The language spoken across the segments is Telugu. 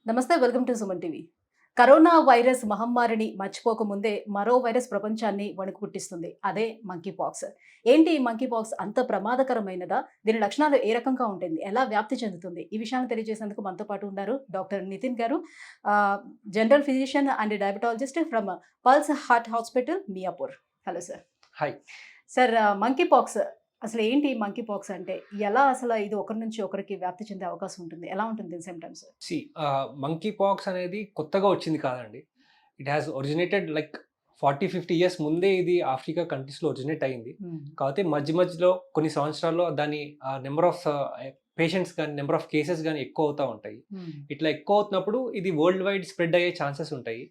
నమస్తే, welcome to Suman TV. Corona virus మహమ్మారిని మర్చిపోకముందే మరో వైరస్ ప్రపంచాన్ని వణుకు పుట్టిస్తుంది. అదే మంకీ పాక్స్. ఏంటి ఈ మంకీ పాక్స్ అంత ప్రమాదకరమైనదా? దీని లక్షణాలు ఏ రకంగా ఉంటుంది? ఎలా వ్యాప్తి చెందుతుంది? ఈ విషయాన్ని తెలియజేసేందుకు మనతో పాటు ఉన్నారు డాక్టర్ నితిన్ గారు, general physician and diabetologist from pulse heart hospital, Miyapur. Hello sir. Hi. Sir, monkey pox అసలు ఏంటి? మంకీ పాక్స్ అంటే ఎలా? అసలు ఇది ఒకరి నుంచి ఒకరికి వ్యాప్తి చెందే అవకాశం ఉంటుంది? ఎలా ఉంటుంది సిమ్టమ్స్? మంకీ పాక్స్ అనేది కొత్తగా వచ్చింది కాదండి. It has originated like 40-50 years ముందే ఇది ఆఫ్రికా కంట్రీస్లో ఒరిజినేట్ అయింది. కాకపోతే మధ్యలో కొన్ని సంవత్సరాల్లో దాని నెంబర్ ఆఫ్ పేషెంట్స్ కానీ నెంబర్ ఆఫ్ కేసెస్ కానీ ఎక్కువ అవుతూ ఉంటాయి. ఇట్లా ఎక్కువ అవుతున్నప్పుడు ఇది వరల్డ్ వైడ్ స్ప్రెడ్ అయ్యే ఛాన్సెస్ ఉంటాయి.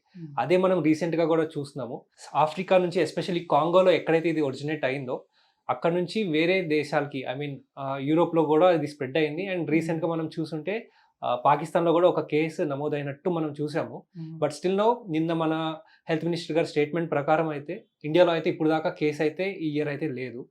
అదే మనం రీసెంట్గా కూడా చూస్తున్నాము. ఆఫ్రికా నుంచి ఎస్పెషల్లీ కాంగోలో ఎక్కడైతే ఇది ఒరిజినేట్ అయిందో అక్కడ నుంచి వేరే దేశాలకి యూరోప్లో కూడా ఇది స్ప్రెడ్ అయింది. అండ్ రీసెంట్గా మనం చూసుంటే పాకిస్తాన్లో కూడా ఒక కేసు నమోదైనట్టు మనం చూసాము. బట్ స్టిల్ నో నిన్న మన హెల్త్ మినిస్టర్ గారి స్టేట్మెంట్ ప్రకారం అయితే ఇండియాలో అయితే ఇప్పుడు దాకా కేసు అయితే ఈ ఇయర్ అయితే లేదు.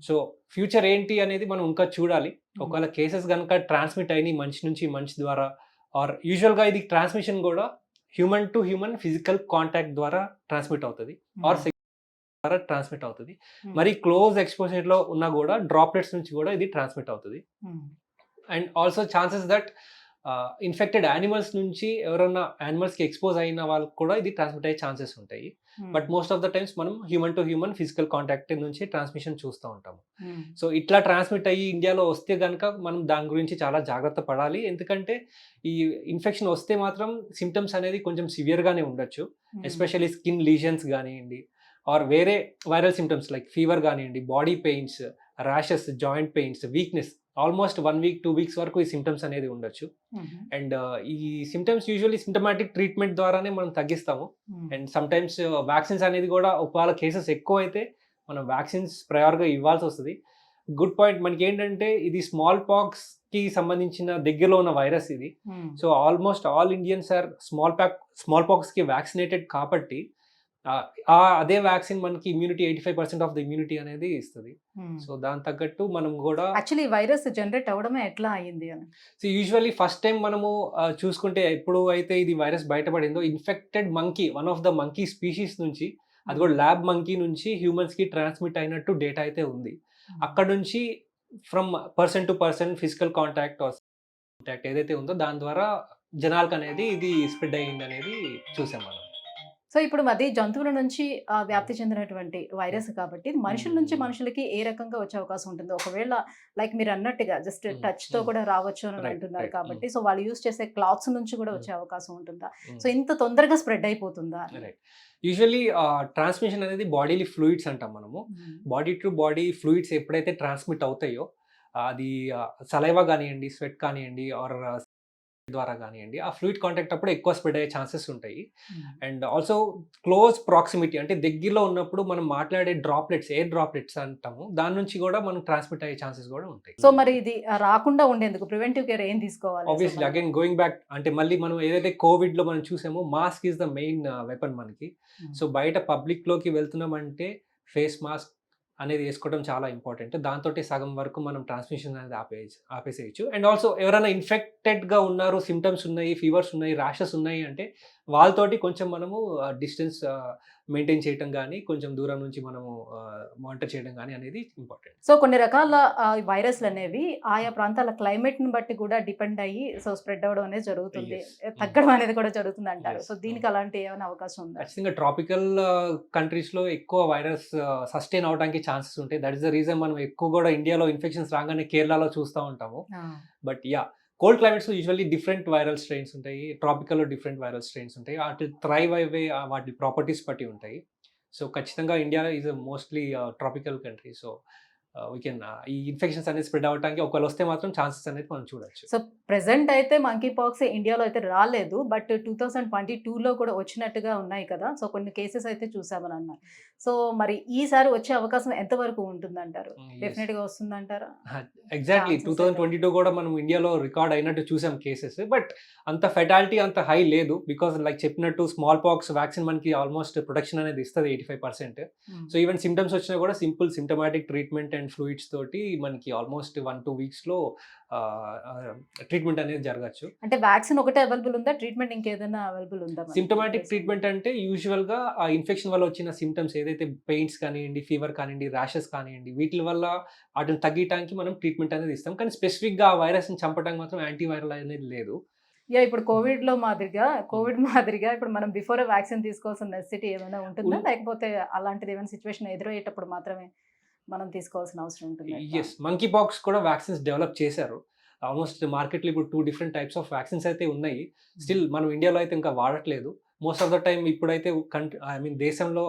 సో ఫ్యూచర్ ఏంటి అనేది మనం ఇంకా చూడాలి. ఒకవేళ కేసెస్ కనుక ట్రాన్స్మిట్ అయినాయి మనిషి నుంచి మనిషి ద్వారా, ఆర్ యూజువల్గా ఇది ట్రాన్స్మిషన్ కూడా human to human physical contact ద్వారా ట్రాన్స్మిట్ అవుతుంది, ఆర్ ద్వారా ట్రాన్స్మిట్ అవుతుంది. మరి క్లోజ్ ఎక్స్పోజర్లో ఉన్నా కూడా డ్రాప్లెట్స్ నుంచి కూడా ఇది ట్రాన్స్మిట్ అవుతుంది. And also chances that infected animals నుంచి ఎవరైనా యానిమల్స్కి ఎక్స్పోజ్ అయిన వాళ్ళకి కూడా ఇది ట్రాన్స్మిట్ అయ్యే ఛాన్సెస్ ఉంటాయి. But most of the times మనం human to human physical contact నుంచి ట్రాన్స్మిషన్ చూస్తూ ఉంటాము. సో ఇట్లా ట్రాన్స్మిట్ అయ్యి ఇండియాలో వస్తే కనుక మనం దాని గురించి చాలా జాగ్రత్త పడాలి. ఎందుకంటే ఈ ఇన్ఫెక్షన్ వస్తే మాత్రం సిమ్టమ్స్ అనేది కొంచెం సివియర్గానే ఉండొచ్చు. ఎస్పెషల్లీ స్కిన్ లీజన్స్ కానివ్వండి, ఆర్ వేరే వైరల్ సిమ్టమ్స్ లైక్ ఫీవర్ కానివ్వండి, body pains, rashes, joint pains, weakness, almost 1 week 2 weeks వరకు ఈ సిమ్టమ్స్ అనేది ఉండొచ్చు. అండ్ ఈ సిమ్టమ్స్ యూజువల్లీ సిమ్టమాటిక్ ట్రీట్మెంట్ ద్వారానే మనం తగ్గిస్తాము. అండ్ సమ్టైమ్స్ వ్యాక్సిన్స్ అనేది కూడా ఒకవేళ కేసెస్ ఎక్కువ అయితే మనం వ్యాక్సిన్స్ ప్రయర్గా ఇవ్వాల్సి వస్తుంది. Good point. మనకి ఏంటంటే ఇది స్మాల్ పాక్స్కి సంబంధించిన దగ్గరలో ఉన్న వైరస్ ఇది. So almost all Indians are small పాక్స్కి వ్యాక్సినేటెడ్ కాబట్టి అదే వ్యాక్సిన్ మనకి ఇమ్యూనిటీ 85% ఆఫ్ ద ఇమ్యూనిటీ అనేది ఇస్తుంది. సో దాని తగ్గట్టు మనం కూడా యాక్చువల్లీ వైరస్ జనరేట్ అవడమే ఎట్లా అయ్యింది అని. సో యూజువల్లీ ఫస్ట్ టైం మనము చూసుకుంటే ఎప్పుడు అయితే ఇది వైరస్ బయటపడిందో infected monkey, one of the monkey species నుంచి, అది కూడా ల్యాబ్ మంకీ నుంచి హ్యూమన్స్కి ట్రాన్స్మిట్ అయినట్టు డేటా అయితే ఉంది. అక్కడ నుంచి from person to person physical contact ఏదైతే ఉందో దాని ద్వారా జనాలకు అనేది ఇది స్ప్రెడ్ అయ్యింది అనేది చూసాం మనం. సో ఇప్పుడు అది జంతువుల నుంచి వ్యాప్తి చెందినటువంటి వైరస్ కాబట్టి మనుషుల నుంచి మనుషులకి ఏ రకంగా వచ్చే అవకాశం ఉంటుంది? ఒకవేళ లైక్ మీరు అన్నట్టుగా జస్ట్ టచ్ తో కూడా రావచ్చు అని అంటున్నారు కాబట్టి, సో వాళ్ళు యూజ్ చేసే క్లాత్స్ నుంచి కూడా వచ్చే అవకాశం ఉంటుందా? సో ఇంత తొందరగా స్ప్రెడ్ అయిపోతుందా? యూజువల్లీ ట్రాన్స్మిషన్ అనేది బాడీలీ ఫ్లూయిడ్స్ అంటాం మనము. బాడీ టు బాడీ ఫ్లూయిడ్స్ ఎప్పుడైతే ట్రాన్స్మిట్ అవుతాయో అది సలైవా కానివ్వండి, స్వెట్ కానివ్వండి, ఆర్ ద్వారా కానివ్వండి, ఆ ఫ్లూయిడ్ కాంటాక్ట్ అప్పుడు ఎక్కువ స్ప్రెడ్ అయ్యే ఛాన్సెస్ ఉంటాయి. అండ్ ఆల్సో క్లోజ్ ప్రాక్సిమిటీ అంటే దగ్గరలో ఉన్నప్పుడు మనం మాట్లాడే డ్రాప్లెట్స్, ఎయిర్ డ్రాప్లెట్స్ అంటాము, దాని నుంచి కూడా మనం ట్రాన్స్మిట్ అయ్యే ఛాన్సెస్ కూడా ఉంటాయి. సో మరి ఇది రాకుండా ఉండేందుకు ప్రివెంటివ్ కేర్ ఏం తీసుకోవాలి? ఆబ్వియస్లీ అగైన్ గోయింగ్ బ్యాక్ అంటే మళ్ళీ మనం ఏదైతే కోవిడ్ లో మనం చూసామో mask is the main weapon మనకి. సో బయట పబ్లిక్ లోకి వెళ్తున్నామంటే ఫేస్ మాస్క్ అనేది వేసుకోవడం చాలా ఇంపార్టెంట్. దాంతో సగం వరకు మనం ట్రాన్స్మిషన్ అనేది ఆపేసేయచ్చు. అండ్ ఆల్సో ఎవరైనా ఇన్ఫెక్టెడ్గా ఉన్నారు, సిమ్టమ్స్ ఉన్నాయి, ఫీవర్స్ ఉన్నాయి, ర్యాషెస్ ఉన్నాయి అంటే వాళ్ళతోటి కొంచెం మనము డిస్టెన్స్ మెయింటైన్ చేయడం కానీ, కొంచెం దూరం నుంచి మనము మానిటర్ చేయడం కానీ అనేది ఇంపార్టెంట్. సో కొన్ని రకాల వైరస్లు అనేవి ఆయా ప్రాంతాల క్లైమేట్ని బట్టి కూడా డిపెండ్ అయ్యి సో స్ప్రెడ్ అవ్వడం అనేది జరుగుతుంది, తగ్గడం అనేది కూడా జరుగుతుంది అంటారు. సో దీనికి అలాంటి ఏమైనా అవకాశం ఉందా? ఖచ్చితంగా ట్రాపికల్ కంట్రీస్లో ఎక్కువ వైరస్ సస్టైన్ అవడానికి ఛాన్సెస్ ఉంటాయి. దట్ ఈస్ ద రీజన్ మనం ఎక్కువ కూడా ఇండియాలో ఇన్ఫెక్షన్స్ రాగానే కేరళలో చూస్తూ ఉంటాము. But cold climates usually different viral strains ఉంటాయి, ట్రాపికల్లో డిఫరెంట్ వైరల్ స్ట్రెయిన్స్ ఉంటాయి. వాటి థ్రైవ్ అయ్యే వాటి ప్రాపర్టీస్ బట్టి ఉంటాయి. సో ఖచ్చితంగా India is mostly tropical country. So we can ఈ ఇన్ఫెక్షన్స్ అనేది స్ప్రెడ్ అవ్వడానికి ఒకవేళ వస్తే మాత్రం ఛాన్సెస్ అనేది మనం చూడొచ్చు. సో ప్రెసెంట్ అయితే మంకీ పాక్స్ ఇండియాలో అయితే రాలేదు, బట్ 2022లో కూడా వచ్చినట్టుగా ఉన్నాయి కదా. సో కొన్ని కేసెస్ అయితే చూసామని అన్నారు. సో మరి ఈసారి వచ్చే అవకాశం ఎంతవరకు ఉంటుందంటారు? డెఫినెట్ గా వస్తుందంటారా? ఎగ్జాక్ట్లీ 2022 కూడా మనం ఇండియాలో రికార్డ్ అయినట్టు చూసాం కేసెస్. బట్ అంత ఫెటాలిటీ అంత హై లేదు. బికాస్ లైక్ చెప్పినట్టు స్మాల్ పాక్స్ వ్యాక్సిన్ మనకి ఆల్మోస్ట్ ప్రొటెక్షన్ అనేది ఇస్తుంది 85%. సో ఈవెన్ సిమ్టమ్స్ వచ్చినా కూడా simple symptomatic treatment and fluids తోటి మనకి ఆల్మోస్ట్ 1-2 వీక్స్లో ట్రీట్మెంట్ అనేది జరగచ్చు. అంటే వ్యాక్సిన్ ఒకటే అవైలబుల్ ఉందా? ట్రీట్మెంట్ ఇంకేదైనా అవైలబుల్ ఉందా? సిమ్టమాటిక్ ట్రీట్మెంట్ అంటే యూజువల్గా ఆ ఇన్ఫెక్షన్ వల్ల వచ్చిన సిమ్టమ్స్ ఏదైతే పెయిన్స్ కానివ్వండి, ఫీవర్ కానివ్వండి, ర్యాషెస్ కానివ్వండి, వీటి వల్ల వాటిని తగ్గించడానికి మనం ట్రీట్మెంట్ అనేది ఇస్తాం. కానీ స్పెసిఫిక్గా ఆ వైరస్ని చంపడానికి మాత్రం యాంటీవైరల్ అనేది లేదు. ఇప్పుడు కోవిడ్ మాదిరిగా ఇప్పుడు మనం బిఫోర్ వ్యాక్సిన్ తీసుకోవాల్సిన నెసెసిటీ ఏమైనా ఉంటుందా? లేకపోతే అలాంటిది ఏమైనా సిచ్యువేషన్ ఎదురయ్యేటప్పుడు మాత్రమే మనం తీసుకోవాల్సిన అవసరం ఉంటుంది? ఎస్, మంకీ పాక్స్ కూడా వ్యాక్సిన్స్ డెవలప్ చేశారు. ఆల్మోస్ట్ మార్కెట్లో ఇప్పుడు 2 డిఫరెంట్ టైప్స్ ఆఫ్ వ్యాక్సిన్స్ అయితే ఉన్నాయి. స్టిల్ మనం ఇండియాలో అయితే ఇంకా వాడట్లేదు. మోస్ట్ ఆఫ్ ద టైమ్ ఇప్పుడైతే దేశంలో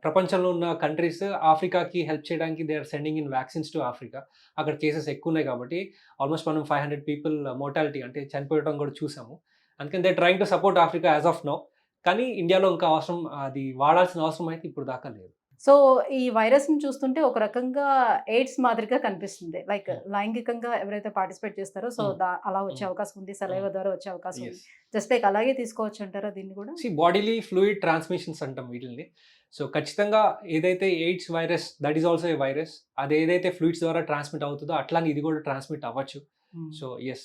ప్రపంచంలో ఉన్న కంట్రీస్ ఆఫ్రికాకి హెల్ప్ చేయడానికి they are sending in vaccines to Africa. అక్కడ కేసెస్ ఎక్కువ ఉన్నాయి కాబట్టి ఆల్మోస్ట్ మనం 500 పీపుల్ మోర్టాలిటీ అంటే చనిపోవడం కూడా చూసాము. అందుకని they trying to support Africa as of now. కానీ ఇండియాలో ఇంకా అవసరం, అది వాడాల్సిన అవసరం అయితే ఇప్పుడు దాకా లేదు. సో ఈ వైరస్ని చూస్తుంటే ఒక రకంగా ఎయిడ్స్ మాదిరిగా కనిపిస్తుంది. లైక్ లైంగికంగా ఎవరైతే పార్టిసిపేట్ చేస్తారో సో అలా వచ్చే అవకాశం ఉంది, సలైవ ద్వారా వచ్చే అవకాశం ఉంది. జస్ట్ లైక్ అలాగే తీసుకోవచ్చు అంటారా దీన్ని కూడా? బాడీలీ ఫ్లూయిడ్ ట్రాన్స్మిషన్స్ అంటాం వీటిని. సో ఖచ్చితంగా ఏదైతే AIDS virus, that is also a virus, అది ఏదైతే ఫ్లూయిడ్స్ ద్వారా ట్రాన్స్మిట్ అవుతుందో అట్లానే ఇది కూడా ట్రాన్స్మిట్ అవ్వచ్చు. So yes,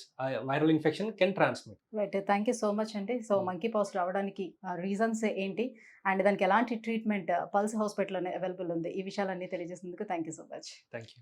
viral infection can transmit. Right, thank you so much అండి. సో మంకీ పాక్స్ రావడానికి రీజన్స్ ఏంటి అండ్ దానికి ఎలాంటి ట్రీట్మెంట్ పల్స్ హాస్పిటల్లోనే అవైలబుల్ ఉంది, ఈ విషయాలన్నీ తెలియజేసినందుకు thank you so much. Thank you.